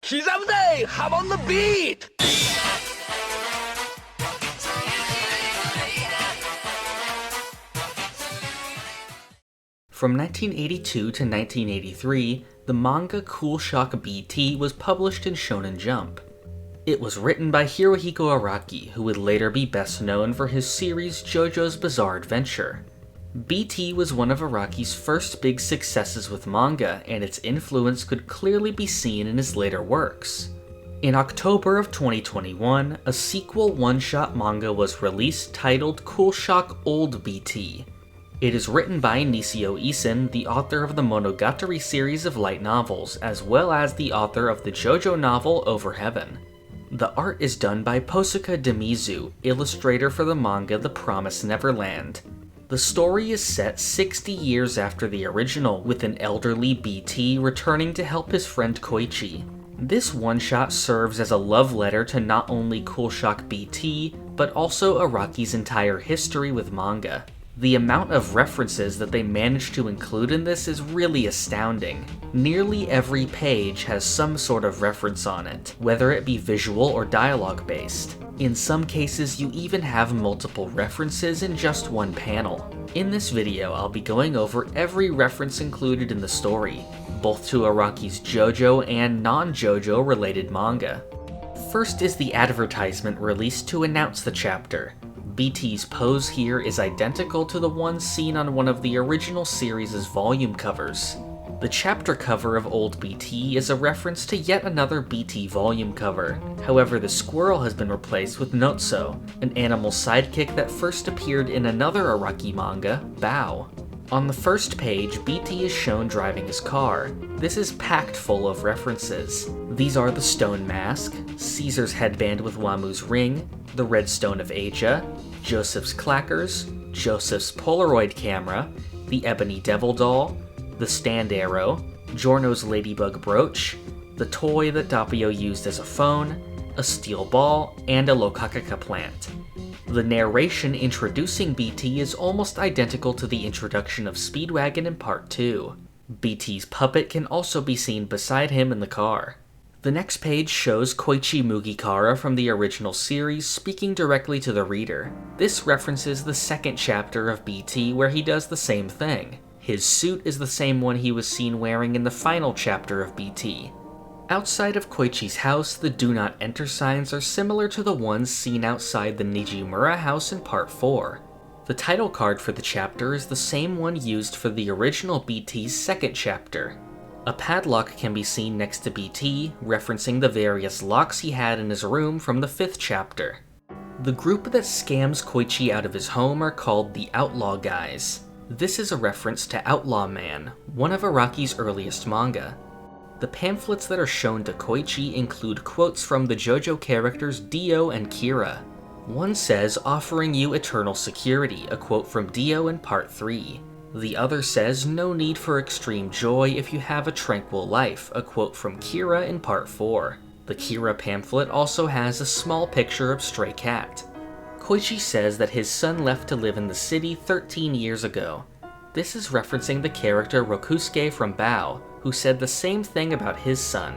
기자부대, hop on the beat! From 1982 to 1983, the manga Cool Shock B.T. was published in Shonen Jump. It was written by Hirohiko Araki, who would later be best known for his series JoJo's Bizarre Adventure. B.T. was one of Araki's first big successes with manga, and its influence could clearly be seen in his later works. In October of 2021, a sequel one-shot manga was released titled Cool Shock Old B.T. It is written by Nisio Isin, the author of the Monogatari series of light novels, as well as the author of the JoJo novel Over Heaven. The art is done by Posuka Demizu, illustrator for the manga The Promised Neverland. The story is set 60 years after the original, with an elderly BT returning to help his friend Koichi. This one-shot serves as a love letter to not only Cool Shock BT, but also Araki's entire history with manga. The amount of references that they managed to include in this is really astounding. Nearly every page has some sort of reference on it, whether it be visual or dialogue based. In some cases, you even have multiple references in just one panel. In this video, I'll be going over every reference included in the story, both to Araki's JoJo and non-JoJo related manga. First is the advertisement released to announce the chapter. BT's pose here is identical to the one seen on one of the original series' volume covers. The chapter cover of Old BT is a reference to yet another BT volume cover. However, the squirrel has been replaced with Notso, an animal sidekick that first appeared in another Araki manga, Bao. On the first page, BT is shown driving his car. This is packed full of references. These are the stone mask, Caesar's headband with Wamu's ring, the red stone of Asia, Joseph's clackers, Joseph's Polaroid camera, the ebony devil doll, the stand arrow, Giorno's ladybug brooch, the toy that Doppio used as a phone, a steel ball, and a Lokakaka plant. The narration introducing BT is almost identical to the introduction of Speedwagon in Part 2. BT's puppet can also be seen beside him in the car. The next page shows Koichi Mugikara from the original series speaking directly to the reader. This references the second chapter of BT where he does the same thing. His suit is the same one he was seen wearing in the final chapter of BT. Outside of Koichi's house, the Do Not Enter signs are similar to the ones seen outside the Nijimura house in Part 4. The title card for the chapter is the same one used for the original BT's second chapter. A padlock can be seen next to BT, referencing the various locks he had in his room from the fifth chapter. The group that scams Koichi out of his home are called the Outlaw Guys. This is a reference to Outlaw Man, one of Araki's earliest manga. The pamphlets that are shown to Koichi include quotes from the JoJo characters Dio and Kira. One says, "Offering you eternal security," a quote from Dio in Part 3. The other says, "No need for extreme joy if you have a tranquil life," a quote from Kira in Part 4. The Kira pamphlet also has a small picture of Stray Cat. Koichi says that his son left to live in the city 13 years ago. This is referencing the character Rokusuke from Bao, who said the same thing about his son.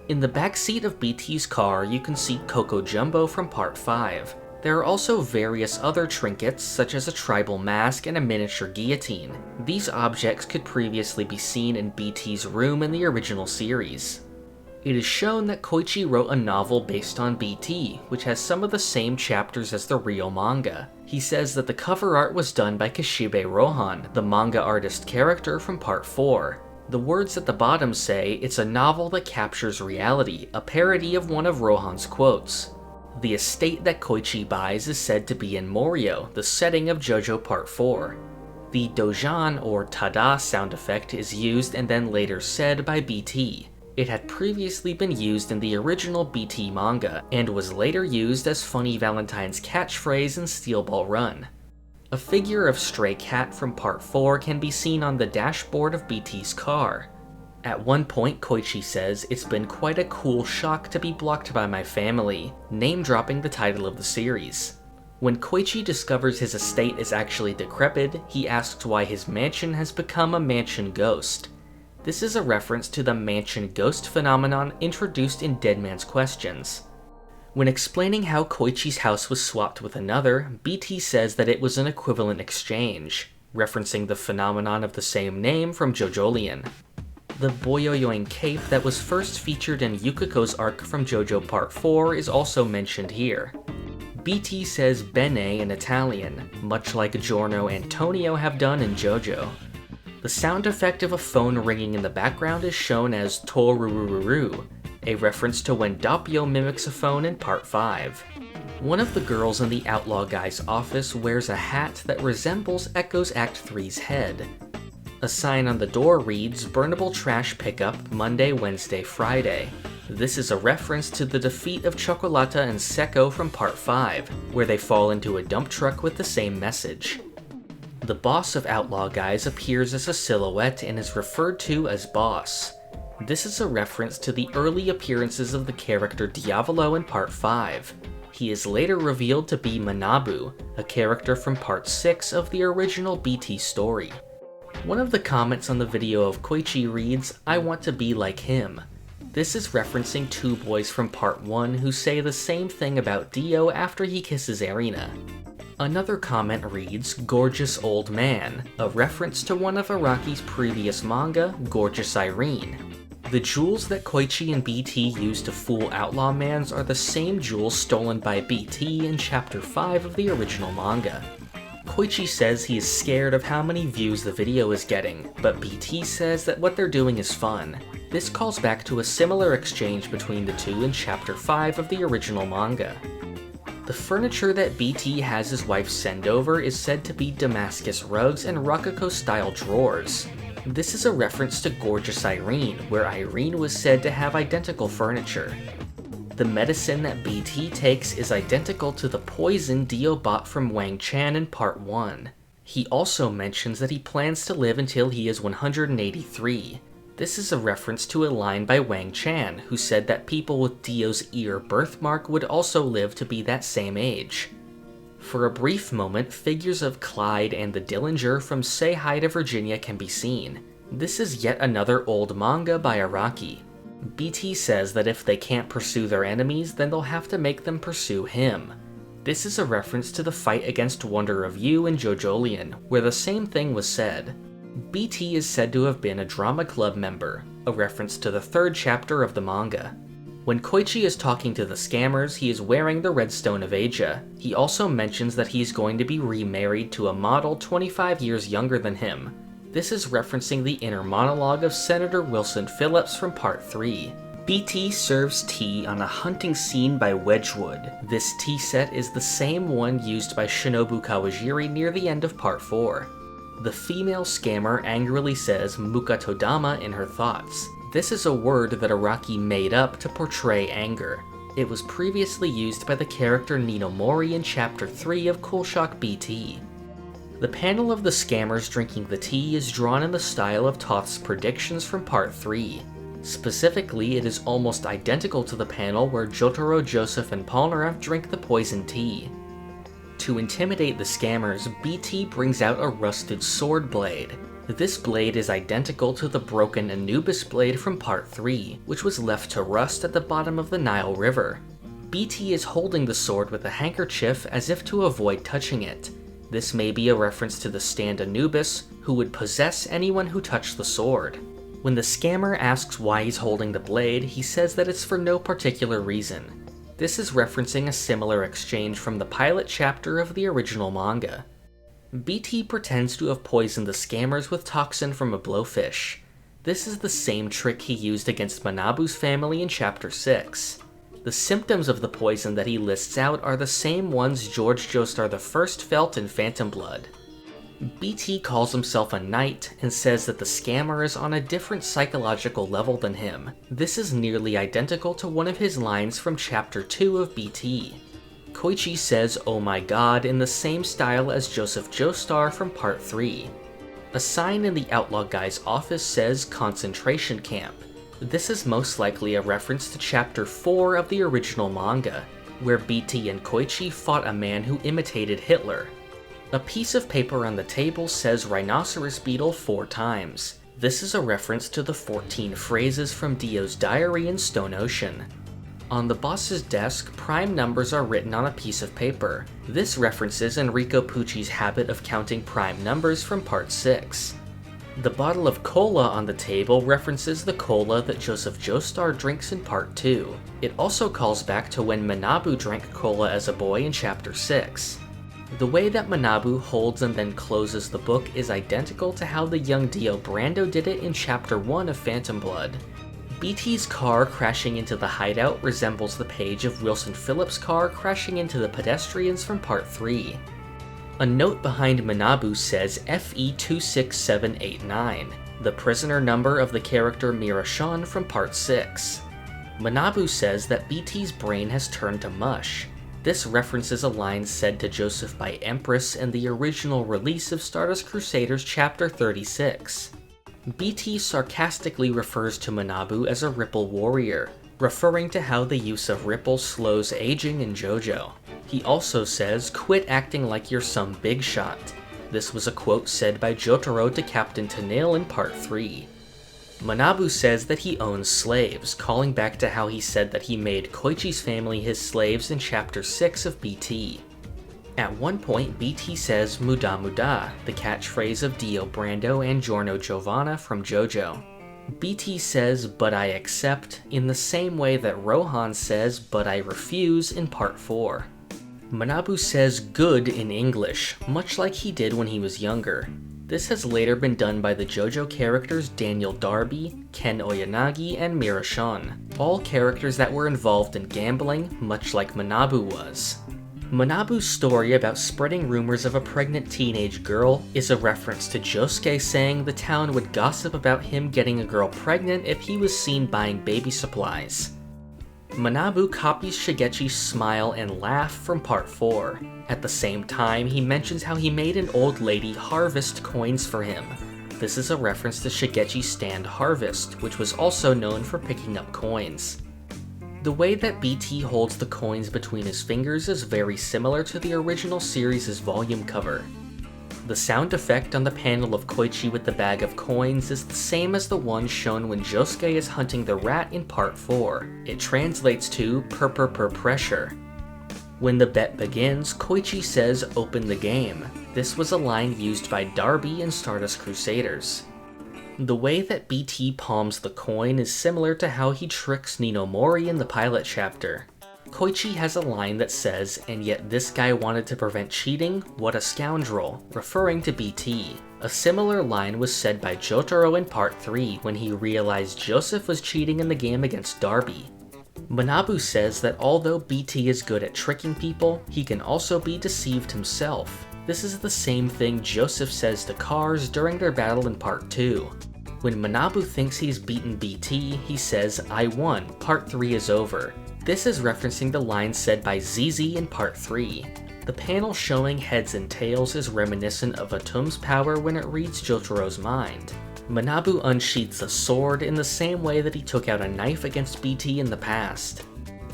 In the backseat of BT's car, you can see Coco Jumbo from Part 5. There are also various other trinkets, such as a tribal mask and a miniature guillotine. These objects could previously be seen in BT's room in the original series. It is shown that Koichi wrote a novel based on BT, which has some of the same chapters as the real manga. He says that the cover art was done by Kishibe Rohan, the manga artist character from Part 4. The words at the bottom say, "It's a novel that captures reality," a parody of one of Rohan's quotes. The estate that Koichi buys is said to be in Morio, the setting of JoJo Part 4. The dojan or tada sound effect is used and then later said by BT. It had previously been used in the original BT manga, and was later used as Funny Valentine's catchphrase in Steel Ball Run. A figure of Stray Cat from Part 4 can be seen on the dashboard of BT's car. At one point, Koichi says, "It's been quite a cool shock to be blocked by my family," name-dropping the title of the series. When Koichi discovers his estate is actually decrepit, he asks why his mansion has become a mansion ghost. This is a reference to the mansion ghost phenomenon introduced in Dead Man's Questions. When explaining how Koichi's house was swapped with another, BT says that it was an equivalent exchange, referencing the phenomenon of the same name from JoJolion. The boyoyoing cape that was first featured in Yukiko's arc from JoJo Part 4 is also mentioned here. BT says bene in Italian, much like Giorno and Tonio have done in JoJo. The sound effect of a phone ringing in the background is shown as torurururu, a reference to when Doppio mimics a phone in Part 5. One of the girls in the outlaw guy's office wears a hat that resembles Echo's Act 3's head. A sign on the door reads, "Burnable trash pickup, Monday, Wednesday, Friday." This is a reference to the defeat of Chocolata and Secco from Part 5, where they fall into a dump truck with the same message. The boss of Outlaw Guys appears as a silhouette and is referred to as Boss. This is a reference to the early appearances of the character Diavolo in Part 5. He is later revealed to be Manabu, a character from Part 6 of the original BT story. One of the comments on the video of Koichi reads, "I want to be like him." This is referencing two boys from Part 1 who say the same thing about Dio after he kisses Erina. Another comment reads, "Gorgeous old man," a reference to one of Araki's previous manga, Gorgeous Irene. The jewels that Koichi and BT use to fool Outlaw Mans are the same jewels stolen by BT in Chapter 5 of the original manga. Koichi says he is scared of how many views the video is getting, but BT says that what they're doing is fun. This calls back to a similar exchange between the two in Chapter 5 of the original manga. The furniture that BT has his wife send over is said to be Damascus rugs and Rococo-style drawers. This is a reference to Gorgeous Irene, where Irene was said to have identical furniture. The medicine that BT takes is identical to the poison Dio bought from Wang Chan in Part 1. He also mentions that he plans to live until he is 183. This is a reference to a line by Wang Chan, who said that people with Dio's ear birthmark would also live to be that same age. For a brief moment, figures of Clyde and the Dillinger from Say Hi to Virginia can be seen. This is yet another old manga by Araki. BT says that if they can't pursue their enemies, then they'll have to make them pursue him. This is a reference to the fight against Wonder of You in JoJolion, where the same thing was said. BT is said to have been a drama club member, a reference to the third chapter of the manga. When Koichi is talking to the scammers, he is wearing the Redstone of Asia. He also mentions that he is going to be remarried to a model 25 years younger than him. This is referencing the inner monologue of Senator Wilson Phillips from Part 3. BT serves tea on a hunting scene by Wedgwood. This tea set is the same one used by Shinobu Kawajiri near the end of Part 4. The female scammer angrily says Mukatodama in her thoughts. This is a word that Araki made up to portray anger. It was previously used by the character Ninomori in Chapter 3 of Cool Shock B.T. The panel of the scammers drinking the tea is drawn in the style of Toth's predictions from Part 3. Specifically, it is almost identical to the panel where Jotaro, Joseph, and Polnareff drink the poison tea. To intimidate the scammers, BT brings out a rusted sword blade. This blade is identical to the broken Anubis blade from Part 3, which was left to rust at the bottom of the Nile River. BT is holding the sword with a handkerchief as if to avoid touching it. This may be a reference to the stand Anubis, who would possess anyone who touched the sword. When the scammer asks why he's holding the blade, he says that it's for no particular reason. This is referencing a similar exchange from the pilot chapter of the original manga. BT pretends to have poisoned the scammers with toxin from a blowfish. This is the same trick he used against Manabu's family in Chapter 6. The symptoms of the poison that he lists out are the same ones George Joestar I felt in Phantom Blood. BT calls himself a knight and says that the scammer is on a different psychological level than him. This is nearly identical to one of his lines from Chapter 2 of BT. Koichi says "Oh my god" in the same style as Joseph Joestar from Part 3. A sign in the outlaw guy's office says "Concentration Camp." This is most likely a reference to Chapter 4 of the original manga, where BT and Koichi fought a man who imitated Hitler. A piece of paper on the table says rhinoceros beetle 4 times. This is a reference to the 14 phrases from Dio's diary in Stone Ocean. On the boss's desk, prime numbers are written on a piece of paper. This references Enrico Pucci's habit of counting prime numbers from Part 6. The bottle of cola on the table references the cola that Joseph Joestar drinks in Part 2. It also calls back to when Manabu drank cola as a boy in Chapter 6. The way that Manabu holds and then closes the book is identical to how the young Dio Brando did it in Chapter 1 of Phantom Blood. BT's car crashing into the hideout resembles the page of Wilson Phillips' car crashing into the pedestrians from Part 3. A note behind Manabu says FE26789, the prisoner number of the character Mira-Shan from Part 6. Manabu says that BT's brain has turned to mush. This references a line said to Joseph by Empress in the original release of Stardust Crusaders Chapter 36. BT sarcastically refers to Manabu as a Ripple warrior, referring to how the use of Ripple slows aging in JoJo. He also says, "Quit acting like you're some big shot." This was a quote said by Jotaro to Captain Tennille in Part 3. Manabu says that he owns slaves, calling back to how he said that he made Koichi's family his slaves in Chapter 6 of BT. At one point, BT says "Muda Muda," the catchphrase of Dio Brando and Giorno Giovanna from JoJo. BT says "but I accept" in the same way that Rohan says "but I refuse" in Part 4. Manabu says "good" in English, much like he did when he was younger. This has later been done by the JoJo characters Daniel Darby, Ken Oyanagi, and Mira-Shan, all characters that were involved in gambling, much like Manabu was. Manabu's story about spreading rumors of a pregnant teenage girl is a reference to Josuke saying the town would gossip about him getting a girl pregnant if he was seen buying baby supplies. Manabu copies Shigechi's smile and laugh from Part 4. At the same time, he mentions how he made an old lady harvest coins for him. This is a reference to Shigechi's stand Harvest, which was also known for picking up coins. The way that BT holds the coins between his fingers is very similar to the original series' volume cover. The sound effect on the panel of Koichi with the bag of coins is the same as the one shown when Josuke is hunting the rat in Part 4. It translates to "per pressure." When the bet begins, Koichi says "open the game." This was a line used by Darby in Stardust Crusaders. The way that BT palms the coin is similar to how he tricks Ninomori in the pilot chapter. Koichi has a line that says, "and yet this guy wanted to prevent cheating? What a scoundrel," referring to BT. A similar line was said by Jotaro in Part 3 when he realized Joseph was cheating in the game against Darby. Manabu says that although BT is good at tricking people, he can also be deceived himself. This is the same thing Joseph says to Cars during their battle in Part 2. When Manabu thinks he's beaten BT, he says, "I won, Part 3 is over." This is referencing the line said by ZZ in Part 3. The panel showing heads and tails is reminiscent of Atum's power when it reads Jotaro's mind. Manabu unsheaths a sword in the same way that he took out a knife against BT in the past.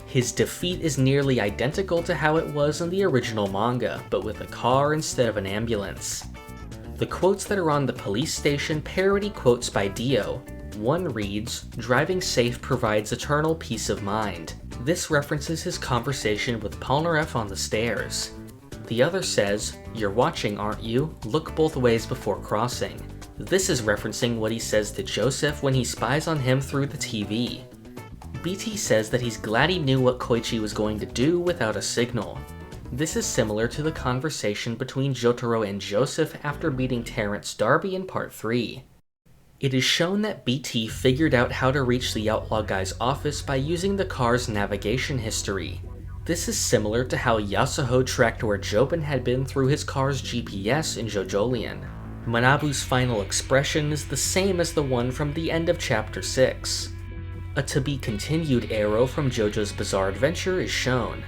His defeat is nearly identical to how it was in the original manga, but with a car instead of an ambulance. The quotes that are on the police station parody quotes by Dio. One reads, "Driving safe provides eternal peace of mind." This references his conversation with Polnareff on the stairs. The other says, "You're watching, aren't you? Look both ways before crossing." This is referencing what he says to Joseph when he spies on him through the TV. BT says that he's glad he knew what Koichi was going to do without a signal. This is similar to the conversation between Jotaro and Joseph after meeting Terrence Darby in Part 3. It is shown that BT figured out how to reach the Outlaw Guy's office by using the car's navigation history. This is similar to how Yasuho tracked where Jobin had been through his car's GPS in JoJolion. Manabu's final expression is the same as the one from the end of Chapter 6. A to-be-continued arrow from JoJo's Bizarre Adventure is shown.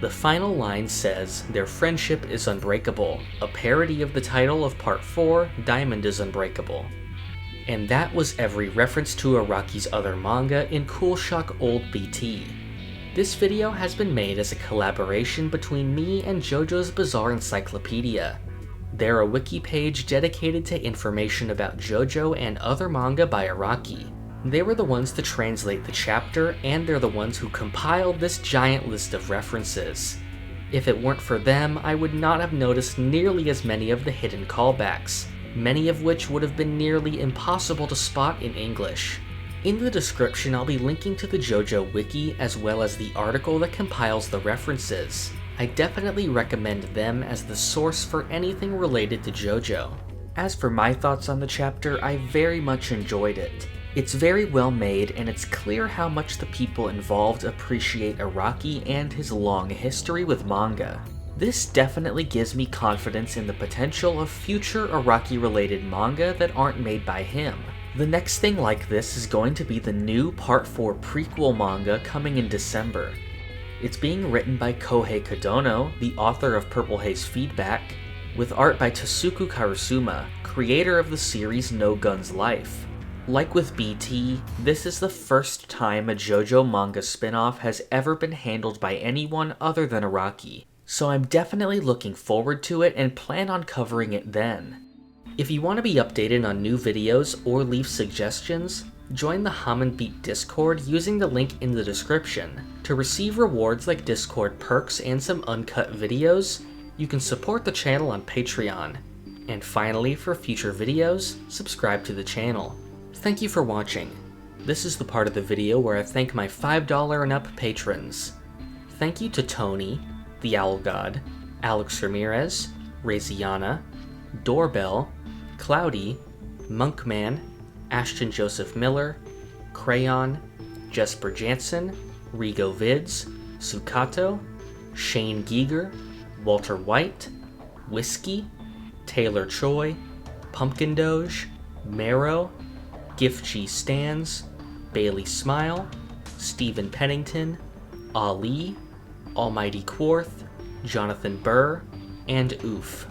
The final line says, "Their friendship is unbreakable," a parody of the title of Part 4, Diamond is Unbreakable. And that was every reference to Araki's other manga in Cool Shock Old B.T. This video has been made as a collaboration between me and JoJo's Bizarre Encyclopedia. They're a wiki page dedicated to information about JoJo and other manga by Araki. They were the ones to translate the chapter, and they're the ones who compiled this giant list of references. If it weren't for them, I would not have noticed nearly as many of the hidden callbacks, many of which would have been nearly impossible to spot in English. In the description, I'll be linking to the JoJo wiki as well as the article that compiles the references. I definitely recommend them as the source for anything related to JoJo. As for my thoughts on the chapter, I very much enjoyed it. It's very well made, and it's clear how much the people involved appreciate Araki and his long history with manga. This definitely gives me confidence in the potential of future Araki-related manga that aren't made by him. The next thing like this is going to be the new Part 4 prequel manga coming in December. It's being written by Kohei Kodono, the author of Purple Haze Feedback, with art by Tasuku Karasuma, creator of the series No Gun's Life. Like with BT, this is the first time a JoJo manga spin-off has ever been handled by anyone other than Araki, so I'm definitely looking forward to it and plan on covering it then. If you want to be updated on new videos or leave suggestions, join the Shaman Beat Discord using the link in the description. To receive rewards like Discord perks and some uncut videos, you can support the channel on Patreon. And finally, for future videos, subscribe to the channel. Thank you for watching. This is the part of the video where I thank my $5 and up patrons. Thank you to Tony, the Owl God, Alex Ramirez, Raziana, Doorbell, Cloudy, Monkman, Ashton Joseph Miller, Crayon, Jesper Jansen, Rigo Vids, Sukato, Shane Giger, Walter White, Whiskey, Taylor Choi, Pumpkin Doge, Marrow, Gift G Stans, Bailey Smile, Stephen Pennington, Ali, Almighty Quarth, Jonathan Burr, and Oof.